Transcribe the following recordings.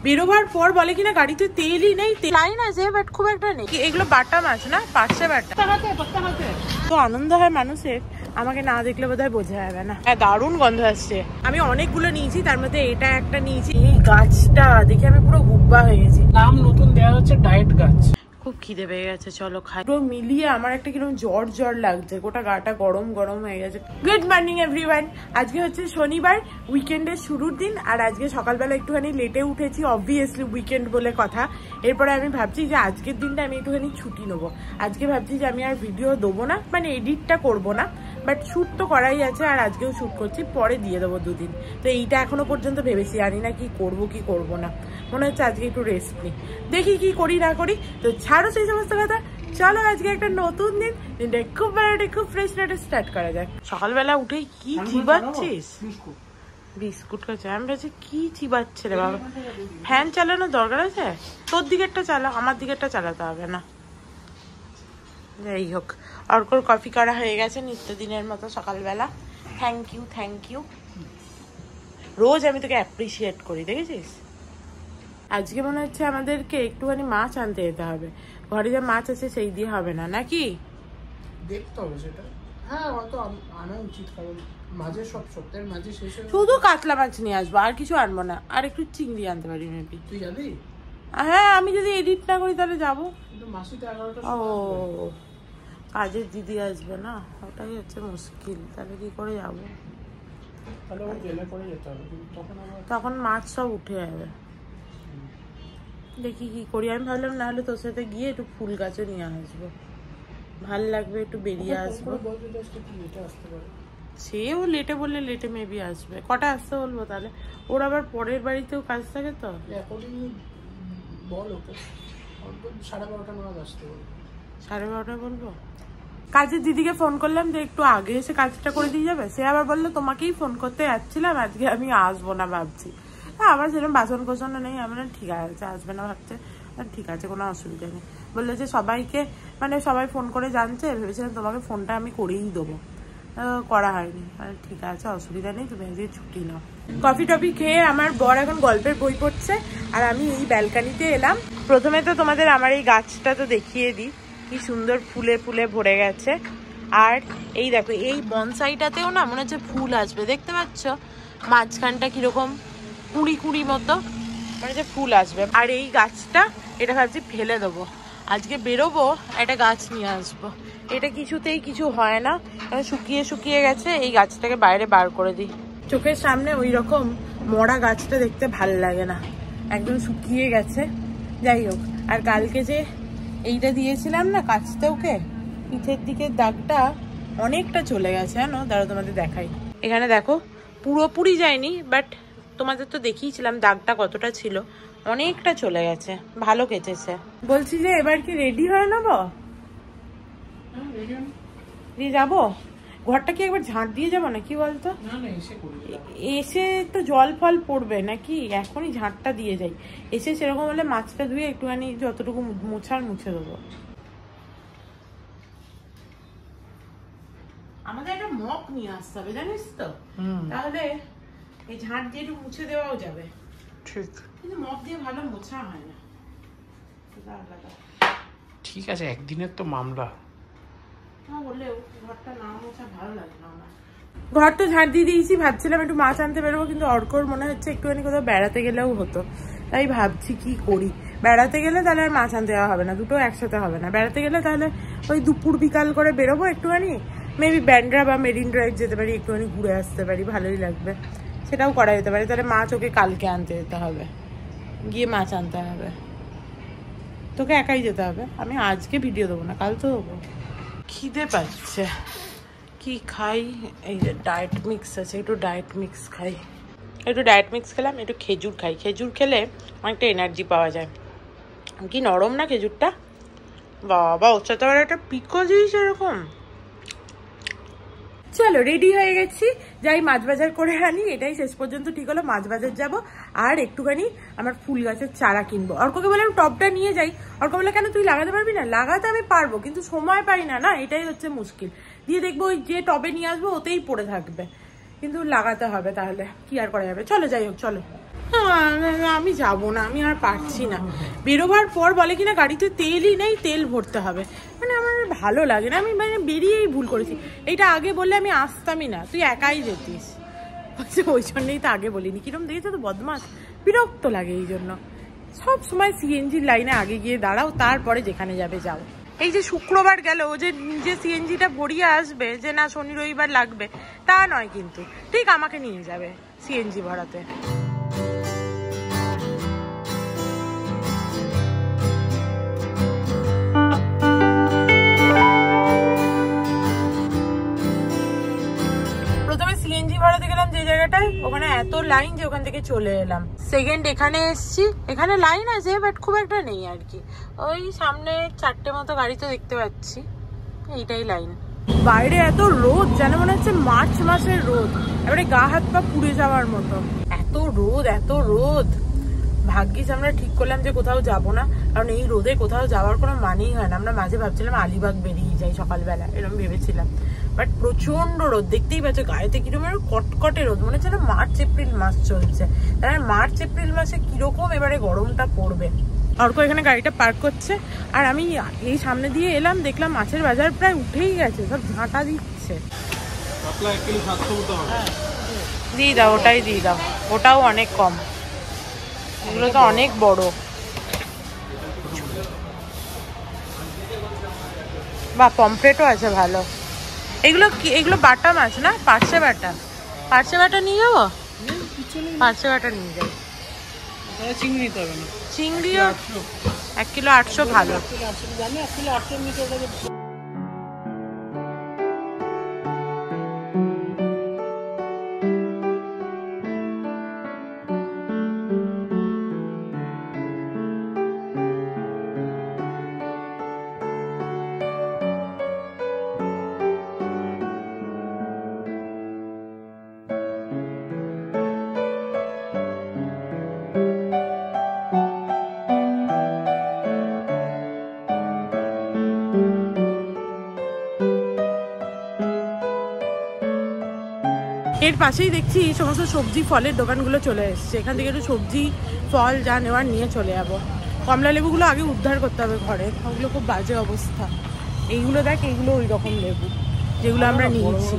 বেরোবার পর বলে কিনা গাড়িতে তেলই নেই, লাইন আছে বাট খুব একটা নেই। এগুলো বাটা মাছ না, পার্শে বাটা। তো আনন্দ হয় মানুষের, আমাকে না দেখলে বোধহয় বোঝা যাবে না। হ্যাঁ দারুণ গন্ধ আসছে। আমি অনেকগুলো নিয়েছি, তার মধ্যে এটা একটা নিয়েছি। এই গাছটা দেখে আমি পুরো গুব্বা হয়ে গেছি। নাম নতুন দেওয়া হচ্ছে ডায়েট গাছ। খুব খিদে পেয়ে গেছে, চলো খাই। পুরো মিলিয়ে আমার একটা কিরকম জ্বর জ্বর লাগছে, গোটা গাটা গরম গরম হয়ে গেছে। Good morning everyone. আজকে হচ্ছে শনিবার, উইকেন্ডের শুরুর দিন। আর আজকে সকালবেলা একটুখানি লেটে উঠেছি, অবভিয়াসলি উইকেন্ড বলে কথা। এরপরে আমি ভাবছি যে আজকের দিনটা আমি একটুখানি ছুটি নেবো। আজকে ভাবছি যে আমি আর ভিডিও দেবো না, মানে এডিটটা করবো না, বাট শ্যুট তো করাই আছে। আর আজকেও শ্যুট করছি, পরে দিয়ে দেবো 2 দিন। তো এইটা এখনো পর্যন্ত ভেবেছি, জানি না কি করবো কি করবো না। মনে হচ্ছে আজকে একটু রেস্ট নিই, দেখি কি করি না করি। তো ছাড়ো সেই সমস্ত কথা, চলো আজকে একটা নতুন দিন, দিনটা খুব বারোটা খুব ফ্রেশ রেটে স্টার্ট করা যাক। সকালবেলা উঠেই কি চিবাচ্ছিস? বিস্কুট খাচ্ছে। আমি ভাবছি কি চিবাচ্ছে রে বাবা, ফ্যান চালানোর দরকার আছে? তোর দিকেরটা চালা, আমার দিকেরটা চালাতে হবে না। যাই হোক, অর্কর কফি করা হয়ে গেছে নিত্যদিনের মতো সকালবেলা। Thank you thank you. রোজ আমি তোকে অ্যাপ্রিসিয়েট করি, দেখেছিস? আজকে মনে হচ্ছে আমাদেরকে একটুখানি মাছ আনতে যেতে হবে। ঘরে যা মাছ আছে সেই দিয়ে হবে না, নাকি? দেখতে হবে সেটা। হ্যাঁ হয়তো আনা উচিত, কারণ মাঝে সব সপ্তাহের মাঝে শেষে শুধু কাতলা মাছ নিয়ে আসবো, আর কিছু আনবো না। আর একটু চিংড়ি আনতে পারি মেবি। তুই যাবি? হ্যাঁ আমি যদি এডিট না করি তাহলে যাবো। কিন্তু মাসি তো 11টা। ও কাজের দিদি আসবে না, ওটাই হচ্ছে মুশকিল। তাহলে কি করে যাবো? তাহলে ওই জেলে করে যেতে হবে, তখন মাছ সব উঠে যাবে। দেখি কি করি। আমি ভাবলাম না হলে তোর সাথে গিয়ে একটু ফুল গাছও নিয়ে আসবো, ভাল লাগবে, একটু বেরিয়ে আসবো। সেও লেটে বললে লেটে মেবি আসবে। কটা আসতে বলবো তাহলে? ওর আবার পরের বাড়িতেও কাজ থাকে তো। বল ওকে 12:30 নাগাদ আসতে বলবো। 12:30 বলবো? কাজের দিদিকে ফোন করলাম যে একটু আগে এসে কাজটা করে দিয়ে যাবে। সে আবার বললো তোমাকেই ফোন করতে যাচ্ছিলাম, আজকে আমি আসবো না ভাবছি। হ্যাঁ আবার সেরকম বাসন কোসনও নেই। আমি ঠিক আছে, আসবে না ভাবছে, ঠিক আছে কোনো অসুবিধা নেই। বললো যে সবাইকে, মানে সবাই ফোন করে জানছে, ভেবেছিলাম তোমাকে ফোনটা আমি করেই দেবো, করা হয়নি। ঠিক আছে অসুবিধা নেই, তুমি আজকে ছুটি নাও। কফি টফি খেয়ে আমার বর এখন গল্পের বই পড়ছে, আর আমি এই ব্যালকানিতে এলাম। প্রথমে তো তোমাদের আমার এই গাছটা তো দেখিয়ে দিই, কি সুন্দর ফুলে ফুলে ভরে গেছে। আর এই দেখো এই বনসাইটাতেও না মনে হচ্ছে ফুল আসবে, দেখতে পাচ্ছ মাঝখানটা কিরকম কুড়ি কুড়ি মতো, মানে যে ফুল আসবে। আর এই গাছটা, এটা ভাবছি ফেলে দেবো। আজকে বেরোবো, একটা গাছ নিয়ে আসবো। এটা কিছুতেই কিছু হয় না, শুকিয়ে শুকিয়ে গেছে। এই গাছটাকে বাইরে বার করে দিই। চোখের সামনে ওই রকম মরা গাছটা দেখতে ভাল লাগে না, একদম শুকিয়ে গেছে। যাই হোক, আর কালকে যে এইটা দিয়েছিলাম না কাচতে, ওকে পিঠের দিকের দাগটা অনেকটা চলে গেছে জানো। দাঁড়াও তোমাদের দেখাই। এখানে দেখো পুরোপুরি যায়নি, বাট তোমাদের তো দেখিয়েছিলাম দাগটা কতটা ছিল, অনেকটা চলে গেছে। ভালো কেটেছে। বলছি যে এবার কি রেডি হয়ে নেবো? যাবো ঘরটা কি একবার ঝাঁট দিয়ে যাবো না, কি বলতো? এসে তো জল ফল পড়বে নাকি, এখনই ঝাঁটটা দিয়ে যাই। এসে সেরকম হলে মাছটা ধুয়ে একটুখানি যতটুকু মুছার মুছে দেবো। আমাদের একটা মপ নিয়ে আসতে হবে জানিস তো, তাহলে এই ঝাঁট দিয়ে একটু মুছে দেওয়াও যাবে। ঠিক, কিন্তু মপ দিয়ে ভালো মোছা হয় না। ঠিক আছে, একদিনের তো মামলা। ঘর তো ঝাঁট দিয়ে দিয়েছি, ভাবছিলাম একটু মাছ আনতে বেরোবো, কিন্তু অর্কর মনে হচ্ছে একটুখানি কোথাও বেড়াতে গেলেও হতো। তাই ভাবছি কি করি। বেড়াতে গেলে তাহলে আর মাছ আনতে যাওয়া হবে না, দুটো একসাথে হবে না। বেড়াতে গেলে তাহলে ওই দুপুর বিকাল করে বেরোবো একটুখানি, মেবি ব্যান্ড্রা বা মেরিন ড্রাইভ যেতে পারি, একটুখানি ঘুরে আসতে পারি, ভালোই লাগবে। সেটাও করা যেতে পারে। তাহলে মাছ ওকে কালকে আনতে যেতে হবে, গিয়ে মাছ আনতে হবে। তোকে একাই যেতে হবে, আমি আজকে ভিডিও দেবো না, কাল তো দেবো। খিদে পাচ্ছে, কি খাই? এই যে ডায়েট মিক্স আছে, একটু ডায়েট মিক্স খাই। একটু ডায়েট মিক্স খেলাম, একটু খেজুর খাই। খেজুর খেলে অনেকটা এনার্জি পাওয়া যায়। কি নরম না খেজুরটা, বাবা! ওর সাথে আবার একটা পিকো জিনিস এরকম। চলো রেডি হয়ে গেছি, যাই মাছ বাজার করে আনি। এটাই শেষ পর্যন্ত ঠিক হলো, মাছ বাজার যাবো আর একটুখানি আমার ফুল গাছের চারা কিনবো। অর্ককে বললাম টবটা নিয়ে যাই, অর্ক বলে কেন তুই লাগাতে পারবি না? লাগাতে আমি পারবো, কিন্তু সময় পাই না, না এটাই হচ্ছে মুশকিল। দিয়ে দেখবো ওই যে টবে নিয়ে আসবো ওতেই পড়ে থাকবে, কিন্তু লাগাতে হবে, তাহলে কি আর করা যাবে। চলো যাই হোক, চলো। আমি যাবো না, আমি আর পারছি না। বেরোবার পর বলে কিনা গাড়িতে তেলই নেই, তেল ভরতে হবে। মানে আমার ভালো লাগে না, আমি মানে বেরিয়েই ভুল করেছি। এইটা আগে বললে আমি আসতামই না, তুই একাই যেতিস। ওই জন্যই তো আগে বলিনি। কিরম দেখেছো তো বদমাস, বিরক্ত লাগে এই জন্য। সব সময় সিএনজির লাইনে আগে গিয়ে দাঁড়াও, তারপরে যেখানে যাবে যাও। এই যে শুক্রবার গেল, ও যে নিজে সিএনজিটা ভরিয়ে আসবে, যে না শনি রবিবার লাগবে, তা নয় কিন্তু, ঠিক আমাকে নিয়ে যাবে সিএনজি ভরাতে। সিএনজি ভরাতে গেলাম যে জায়গাটায়, ওখানে এত লাইন যে ওখান থেকে চলে এলাম। সেকেন্ড এখানে এসছি, এখানে লাইন আছে বাট খুব একটা নেই আর কি। ওই সামনে 4টে মতো গাড়ি তো দেখতে পাচ্ছি, এইটাই লাইন। বাইরে এত রোদ, যেন মনে হচ্ছে মার্চ মাসের রোদ, এবারে গা হাত পা পুড়ে যাওয়ার মতো। এত রোদ, এত রোদ। ভাগ্যিস আমরা ঠিক করলাম যে কোথাও যাব না, কারণ এই রোদে কোথাও যাওয়ার কোনো মানেই হয় না। আমরা মাঝে ভাবছিলাম আলিবাগ বেরিয়ে যাই সকালবেলা, এরকম ভেবেছিলাম। বাট প্রচন্ড রোদ, দেখতেই পাচ্ছ গায়েতে কিরকম কটকটে রোদ, মনে হচ্ছে না মার্চ এপ্রিল মাস চলছে। তাহলে মার্চ এপ্রিল মাসে কিরকম এবারে গরমটা পড়বে। অর্ক এখানে গাড়িটা পার্ক করছে, আর আমি এই সামনে দিয়ে এলাম, দেখলাম মাছের বাজার প্রায় উঠেই গেছে, সব ঝাঁটা দিচ্ছে। দিয়ে দাও, ওটাই দিয়ে দাও, ওটাও অনেক কম, এগুলো তো অনেক বড়। বা পমফ্রেটও আছে ভালো। এগুলো কি, এগুলো বাটা মাছ না? পার্শে বাটা, পার্শে বাটা নিয়ে যাবো, পার্শে বাটা নিয়ে যাবো। চিংড়ি নিতে হবে না? চিংড়িও 1 কিলো 800 ভালো। এর পাশেই দেখছি এই সমস্ত সবজি ফলের দোকানগুলো চলে এসছে। এখান থেকে একটু সবজি ফল যা নেওয়ার নিয়ে চলে যাবো। কমলা লেবুগুলো আগে উদ্ধার করতে হবে ঘরে, ওগুলো খুব বাজে অবস্থা। এইগুলো দেখ, এইগুলো ওই রকম লেবু যেগুলো আমরা নিয়েছি।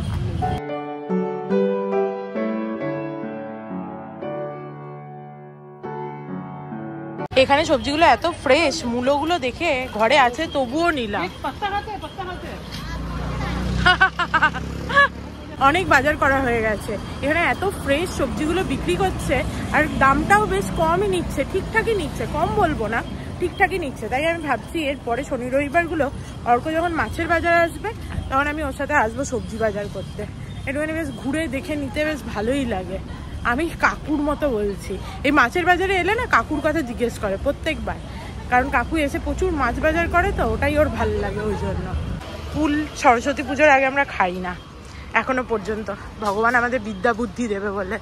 এখানে সবজিগুলো এত ফ্রেশ, মূলোগুলো দেখে ঘরে আছে তবুও নিলাম। অনেক বাজার করা হয়ে গেছে, এখানে এত ফ্রেশ সবজিগুলো বিক্রি করছে, আর দামটাও বেশ কমই নিচ্ছে, ঠিকঠাকই নিচ্ছে, কম বলবো না, ঠিকঠাকই নিচ্ছে। তাই আমি ভাবছি এরপরে শনি রবিবারগুলো অর্ক যখন মাছের বাজার আসবে, তখন আমি ওর সাথে আসবো সবজি বাজার করতে। একটুখানি বেশ ঘুরে দেখে নিতে বেশ ভালোই লাগে। আমি কাকুর মতো বলছি, এই মাছের বাজারে এলে না কাকুর কথা জিজ্ঞেস করে প্রত্যেকবার, কারণ কাকু এসে প্রচুর মাছ বাজার করে, তো ওটাই ওর ভালো লাগে। ওই জন্য ফুল সরস্বতী পুজোর আগে আমরা খাই না এখনো পর্যন্ত, ভগবান আমাদের বিদ্যা বুদ্ধি দেবে বলে।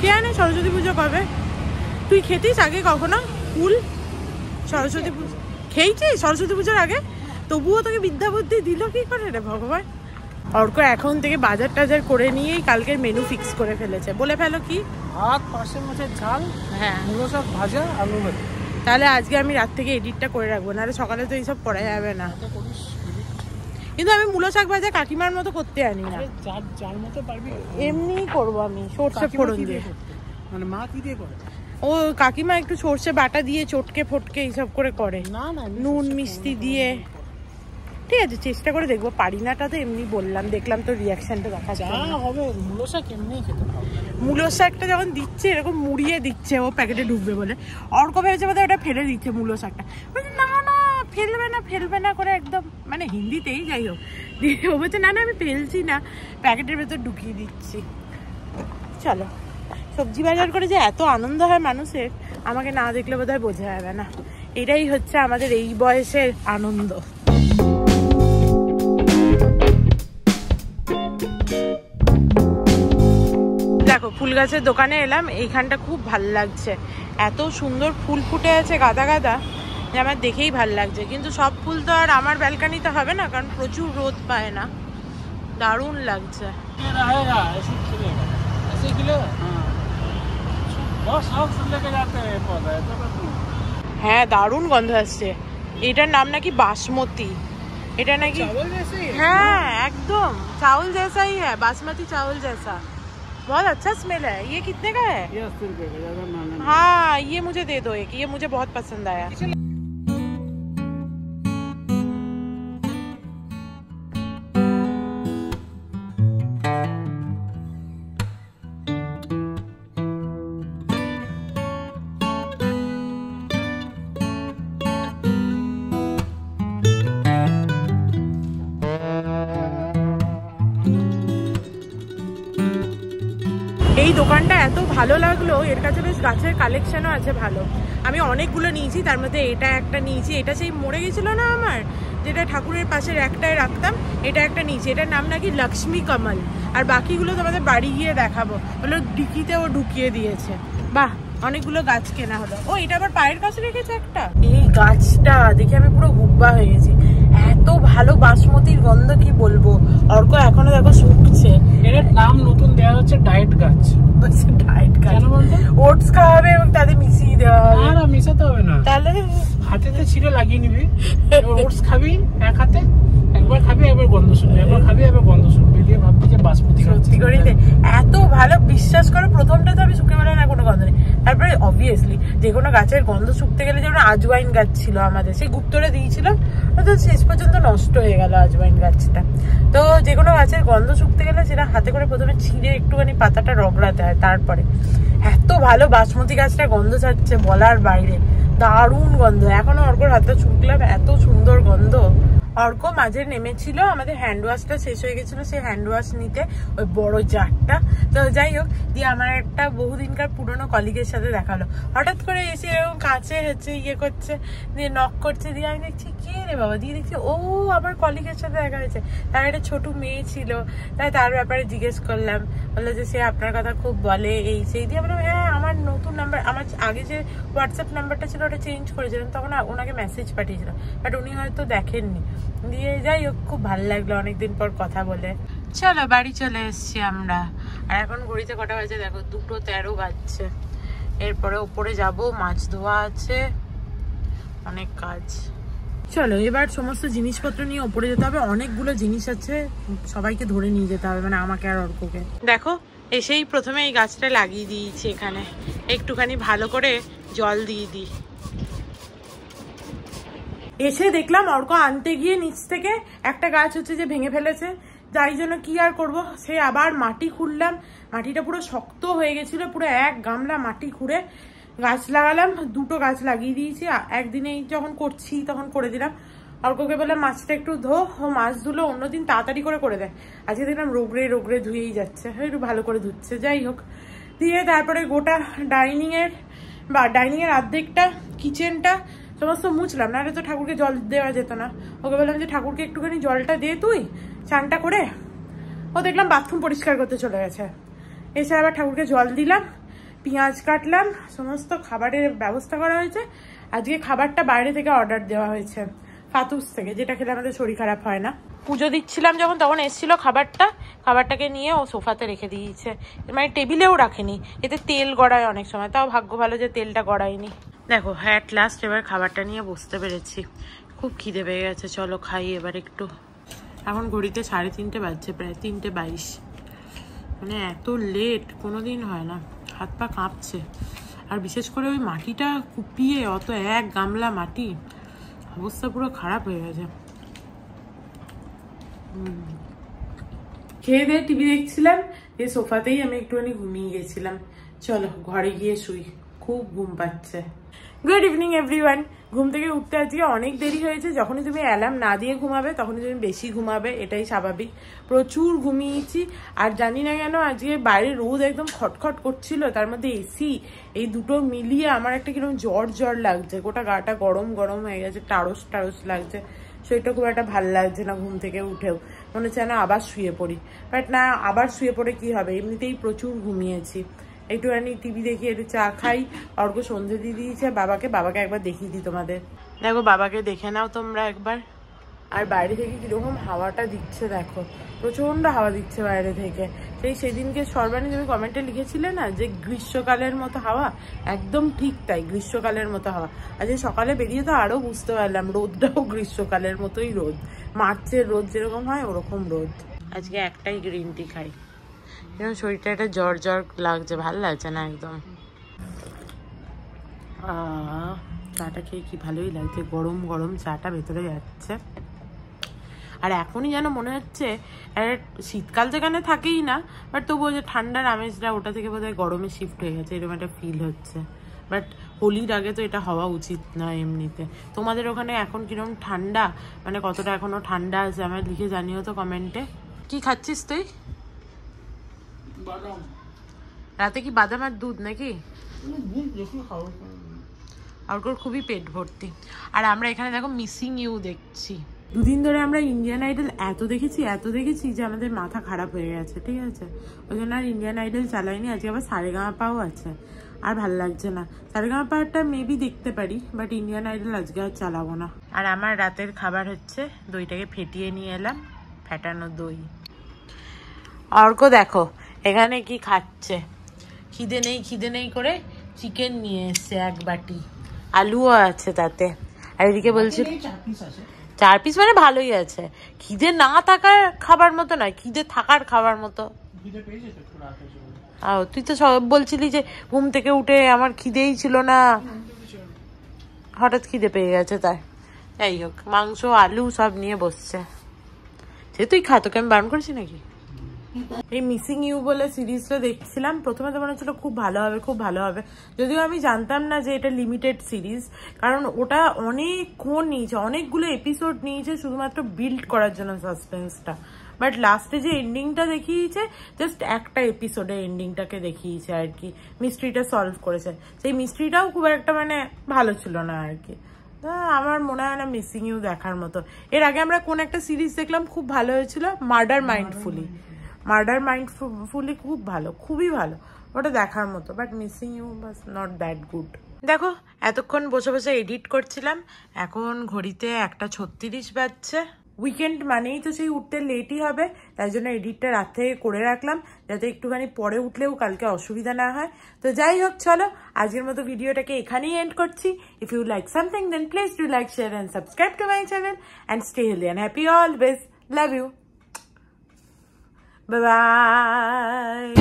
কে জানে সরস্বতী পুজো কবে? তুই খেতিস আগে কখনো ফুল? সরস্বতী পুজো খেয়েছিস সরস্বতী পুজোর আগে? তবুও তোকে বিদ্যা বুদ্ধি দিল কি করে রে ভগবান? অর্ক এখন থেকে বাজার টাজার করে নিয়েই কালকের মেনু ফিক্স করে ফেলেছে। বলে ফেলো কি? ভাত, পার্শে মাছের ঝাল, হ্যাঁ, মূলো শাক ভাজা, আলু ভাজা। তাহলে আজকে আমি রাত থেকে এডিটটা করে রাখবো, নাহলে সকালে তো এইসব করা যাবে না। কিন্তু আমি মূলো শাক ভাজা কাকিমার মতো করতে জানি না, এমনিই করবো আমি সর্ষে ফোড়ন দিয়ে। মানে মা কি দিয়ে করে? ও কাকিমা একটু সর্ষে বাটা দিয়ে চটকে ফটকে এইসব করে করে, নুন মিষ্টি দিয়ে। ঠিক আছে, চেষ্টা করে দেখবো, পারি নাটা তো এমনি বললাম, দেখলাম তো রিয়াকশনটা দেখা যায় হবে। মূলো শাক এমনি খেতে হবে। মূলো শাকটা যখন দিচ্ছে এরকম মুড়িয়ে দিচ্ছে, ও প্যাকেটে ঢুকবে বলে, অর্ক ভেবেছে বোধহয় ওটা ফেলে দিচ্ছে মূলো শাকটা। না না ফেলবে না, ফেলবে না করে একদম, মানে হিন্দিতেই যাই হোক, ও বলছে না না আমি ফেলছি না, প্যাকেটের ভেতর ঢুকিয়ে দিচ্ছি। চলো, সবজি বাজার করে যে এত আনন্দ হয় মানুষের, আমাকে না দেখলে বোধহয় বোঝা যাবে না। এটাই হচ্ছে আমাদের এই বয়সের আনন্দ। দেখো ফুল গাছের দোকানে এলাম, এইখানটা খুব ভালো লাগছে, এত সুন্দর ফুল ফুটে আছে গাদা গাদা, যে আমার দেখেই ভাল লাগছে। কিন্তু সব ফুল তো আর আমার ব্যালকানিতে হবে না, কারণ প্রচুর রোদ পায় না। দারুণ লাগছে। 80 किलो लेके जाते हैं पौधा। হ্যাঁ দারুণ গন্ধ আসছে। এটার নাম নাকি বাসমতি। এটা নাকি चावल जैसे ही है। हाँ एकदम चावल जैसा ही है, बासमती चावल जैसा। बहुत अच्छा स्मेल है। ये कितने का है? ये 80 रुपए का, ज्यादा महंगा नहीं। हाँ ये मुझे दे दो एक, ये मुझे बहुत पसंद आया। এই দোকানটা এত ভালো লাগলো, এর কাছে বেশ গাছের কালেকশনও আছে ভালো। আমি অনেকগুলো নিয়েছি, তার মধ্যে এটা একটা নিয়েছি। এটা সেই মরে গেছিলো না আমার, যেটা ঠাকুরের পাশের একটায় রাখতাম, এটা একটা নিয়েছি। এটার নাম নাকি লক্ষ্মী কমল। আর বাকিগুলো তোমাদের বাড়ি গিয়ে দেখাবো। হলো ডিকিতে ও ঢুকিয়ে দিয়েছে। বাহ, অনেকগুলো গাছ কেনা হলো। ও এটা আবার পায়ের কাছে রেখেছে একটা। এই গাছটা দেখে আমি পুরো হুব্বা হয়ে গেছি। এত ভালো বাসমতির গন্ধ কি বলবো। অর্ক এখনো দেখো শুকছে। এর নাম নতুন দেওয়া হচ্ছে ডায়েট গাছ। ডায়েট গাছ কেন বলতো? ওটস খাওয়াবে এবং তাদের মিশিয়ে দেওয়া হবে। না মিশাতে হবে না, তাহলে হাতেতে ছিঁড়ে লাগিয়ে নিবি। ওটস খাবি এক হাতে, একবার খাবি একবার গন্ধ শুনবি, একবার খাবি একবার গন্ধ শুনবি, দিয়ে ভাববি যে বাসমতি। সত্যি করে এত ভালো, বিশ্বাস করো প্রথমটা তো আমি শুকে বলে না কোনো গন্ধ নেই। তারপরে অবভিয়াসলি যে কোনো গাছের গন্ধ শুকতে গেলে, যেমন আজওয়াইন গাছ ছিল আমাদের, সেই গুপ্তরে দিয়েছিলাম, তো শেষ পর্যন্ত নষ্ট হয়ে গেল আজওয়াইন গাছটা। তো যে কোনো গাছের গন্ধ শুকতে গেলে সেটা হাতে করে প্রথমে ছিঁড়ে একটুখানি পাতাটা রগড়াতে হয়। তারপরে এত ভালো বাসমতি গাছটা গন্ধ ছাড়ছে বলার বাইরে, দারুণ গন্ধ। এখনো অর্কর হাতটা ছুকলাম, এত সুন্দর গন্ধ। অর্ক মাঝে নেমেছিল, আমাদের হ্যান্ড ওয়াশটা শেষ হয়ে গেছিল, সেই হ্যান্ড ওয়াশ নিতে, ওই বড় জারটা। তো যাই হোক, দিয়ে আমার একটা বহুদিনকার পুরনো কলিগের সাথে দেখালো। হঠাৎ করে এসে এরকম কাছে হচ্ছে ইয়ে করছে, দিয়ে নক করছে, দিয়ে আমি দেখছি কে রে বাবা, দিয়ে দেখছি ও আমার কলিগের সাথে দেখা হয়েছে। তার একটা ছোট মেয়ে ছিল, তাই তার ব্যাপারে জিজ্ঞেস করলাম। বললো যে সে আপনার কথা খুব বলে, এই সেই। দিয়ে বললাম হ্যাঁ আমার নতুন নাম্বার, আমার আগে যে হোয়াটসঅ্যাপ নাম্বারটা ছিল ওটা চেঞ্জ করেছিলাম, তখন ওনাকে মেসেজ পাঠিয়েছিলাম, বাট উনি হয়তো দেখেননি। দিয়ে যাই হোক, খুব ভালো লাগলো অনেকদিন পর কথা বলে। চলো বাড়ি চলে এসছি আমরা। আর এখন ঘড়িতে কটা বাজে দেখো, 2:13 বাজছে। এরপরে উপরে যাব, মাছ ধোয়া আছে, অনেক কাজ। চলো এবার সমস্ত জিনিসপত্র নিয়ে উপরে যেতে হবে। অনেকগুলো জিনিস আছে, সবাইকে ধরে নিয়ে যেতে হবে, মানে আমাকে আর অর্ককে। দেখো এসেই প্রথমে এই গাছটা লাগিয়ে দিয়েছি এখানে, একটুখানি ভালো করে জল দিয়ে দিই। এসে দেখলাম অর্ক আনতে গিয়ে নিচ থেকে একটা গাছ হচ্ছে যে ভেঙে ফেলেছে, যাই জন্য কি আর করব, সে আবার মাটি খুঁড়লাম। মাটিটা পুরো শক্ত হয়ে গেছিল, পুরো এক গামলা মাটি খুঁড়ে গাছ লাগালাম। 2টো গাছ লাগিয়ে দিয়েছি, একদিনেই যখন করছি তখন করে দিলাম। অর্ককে বললাম মাছটা একটু ধো, ও মাছ ধুলো, অন্যদিন তাড়াতাড়ি করে দেয়, আজকে দেখলাম রোগড়ে ধুয়েই যাচ্ছে, একটু ভালো করে ধুচ্ছে। যাই হোক, দিয়ে তারপরে গোটা ডাইনিং এর অর্ধেকটা, কিচেনটা সমস্ত মুছলাম, নাহলে তো ঠাকুরকে জল দেওয়া যেত না। ওকে বললাম যে ঠাকুরকে একটুখানি জলটা দে তুই, চানটা করে। ও দেখলাম বাথরুম পরিষ্কার করতে চলে গেছে। এসে আবার ঠাকুরকে জল দিলাম, পেঁয়াজ কাটলাম, সমস্ত খাবারের ব্যবস্থা করা হয়েছে। আজকে খাবারটা বাইরে থেকে অর্ডার দেওয়া হয়েছে, ফাতুস থেকে, যেটা খেলে আমাদের শরীর খারাপ হয় না। পুজো দিচ্ছিলাম যখন, তখন এসেছিল খাবারটাকে নিয়ে ও সোফাতে রেখে দিয়েছে, মানে টেবিলেও রাখেনি, এতে তেল গড়ায় অনেক সময়, তাও ভাগ্য ভালো যে তেলটা গড়ায়নি। দেখো অ্যাট লাস্ট এবার খাবারটা নিয়ে বসতে পেরেছি। খুব খিদে পেয়ে গেছে, চলো খাই এবার একটু। এখন ঘড়িতে 3:30 বাজছে, প্রায় 3:22। মানে এত লেট কোনোদিন হয় না, হাত পা কাঁপছে। আর বিশেষ করে ওই মাটিটা কুপিয়ে, অত এক গামলা মাটি, অবস্থা পুরো খারাপ হয়ে গেছে। খেয়ে দিয়ে টিভি দেখছিলাম, এই সোফাতেই আমি একটুখানি ঘুমিয়ে গেছিলাম। চলো ঘরে গিয়ে শুই, খুব ঘুম পাচ্ছে। Good evening everyone. ঘুম থেকে উঠতে আজকে অনেক দেরি হয়েছে। যখনই তুমি অ্যালার্ম না দিয়ে ঘুমাবে তখনই তুমি বেশি ঘুমাবে, এটাই স্বাভাবিক। প্রচুর ঘুমিয়েছি। আর জানি না কেন আজকে বাইরে রোদ একদম খটখট করছিল, তার মধ্যে এসি, এই দুটো মিলিয়ে আমার একটা কিরকম জ্বর লাগছে, গোটা গাটা গরম হয়ে গেছে, টারস লাগছে। শরীরটা খুব একটা ভালো লাগছে না, ঘুম থেকে উঠেও মনে হচ্ছে না আবার শুয়ে পড়ি। বাট না, আবার শুয়ে পড়ে কি হবে, এমনিতেই প্রচুর ঘুমিয়েছি। একটুখানি টিভি দেখি, একটু চা খাই। অর্ঘ্য সন্ধে দিয়ে দিয়েছে বাবাকে একবার দেখিয়ে দিই তোমাদের। দেখো বাবাকে দেখে নাও তোমরা একবার। আর বাইরে থেকে কিরকম হাওয়াটা দিচ্ছে দেখো, প্রচন্ড হাওয়া দিচ্ছে বাইরে থেকে। সেদিনকে সর্বাণী তুমি কমেন্টে লিখেছিলে না যে গ্রীষ্মকালের মতো হাওয়া, একদম ঠিক তাই, গ্রীষ্মকালের মতো হাওয়া। আজকে সকালে বেরিয়ে তো আরো বুঝতে পারলাম রোদটাও গ্রীষ্মকালের মতোই রোদ, মার্চের রোদ যেরকম হয় ওরকম রোদ। আজকে একটাই গ্রিন টি খাই, যেমন শরীরটা একটা জ্বর জ্বর লাগছে, ভালো লাগছে না একদম। চাটা খেয়ে কি ভালোই লাগছে, গরম গরম চাটা ভেতরে যাচ্ছে। আর এখনই যেন মনে হচ্ছে শীতকাল যেখানে থাকেই না, বাট তবুও যে ঠান্ডার আমেজটা ওটা থেকে বোধহয় গরমে শিফট হয়ে গেছে, এরকম একটা ফিল হচ্ছে। বাট হোলির আগে তো এটা হওয়া উচিত নয় এমনিতে। তোমাদের ওখানে এখন কিরকম ঠান্ডা, মানে কতটা এখনো ঠান্ডা আছে আমার লিখে জানিও তো কমেন্টে। কি খাচ্ছিস তুই? রাতে কি বাদাম আর দুধ নাকি? আর খুবই পেট ভর্তি। আর আমরা এখানে দেখো মিসিং ইউ দেখছি। দুদিন ধরে আমরা ইন্ডিয়ান আইডল এত দেখেছি যে আমাদের মাথা খারাপ হয়ে গেছে, ঠিক আছে? ওই জন্য আর ইন্ডিয়ান আইডল চালাইনি। আজকে আবার সারেগামাপাও আছে, আর ভালো লাগছে না। সারেগামাপাটা মেবি দেখতে পারি, বাট ইন্ডিয়ান আইডল আজকে আর চালাবো না। আর আমার রাতের খাবার হচ্ছে দইটাকে ফেটিয়ে নিয়ে এলাম, ফেটানো দই। অর্ক দেখো এখানে কি খাচ্ছে, খিদে নেই করে চিকেন নিয়ে এসছে এক বাটি, আলুও আছে তাতে। আর এদিকে বলছি 4 পিস মানে ভালোই আছে, খিদে না থাকার খাবার মতো নয়, খিদে থাকার খাবার মতো। তুই তো সব বলছিলি যে ঘুম থেকে উঠে আমার খিদেই ছিল না, হঠাৎ খিদে পেয়ে গেছে তাই। যাই হোক, মাংস আলু সব নিয়ে বসছে। সে তুই খা, তোকে আমি বারণ করেছি নাকি? এই মিসিং ইউ বলে সিরিজটা দেখছিলাম, প্রথমে তো মনে হচ্ছিল খুব ভালো হবে, যদিও আমি জানতাম না যে এটা লিমিটেড সিরিজ, কারণ ওটা অনেকক্ষণ নিয়েছে, অনেকগুলো এপিসোড নিয়েছে শুধুমাত্র বিল্ড করার জন্য সাসপেন্সটা। বাট লাস্টে যে এন্ডিংটা দেখিয়েছে, জাস্ট একটা এপিসোডে এন্ডিংটাকে দেখিয়েছে আর কি, মিস্ট্রিটা সলভ করেছে। সেই মিস্ট্রিটাও খুব একটা মানে ভালো ছিল না আর কি। আমার মনে হয় না মিসিং ইউ দেখার মতো। এর আগে আমরা কোন একটা সিরিজ দেখলাম খুব ভালো হয়েছিল, মার্ডার মাইন্ডফুলি খুব ভালো, খুবই ভালো, ওটা দেখার মতো। But missing you was not that good. দেখো এতক্ষণ বসে বসে এডিট করছিলাম, এখন ঘড়িতে 1:36 বাজছে। উইকেন্ড মানেই তো সেই উঠতে লেটই হবে, তাই জন্য এডিটটা রাত থেকে করে রাখলাম, যাতে একটুখানি পরে উঠলেও কালকে অসুবিধা না হয়। তো যাই হোক, চলো আজকের মতো ভিডিওটাকে এখানেই এন্ড করছি। If you like something then please do like, share and subscribe to my channel and stay healthy and happy always. Love you, bye by.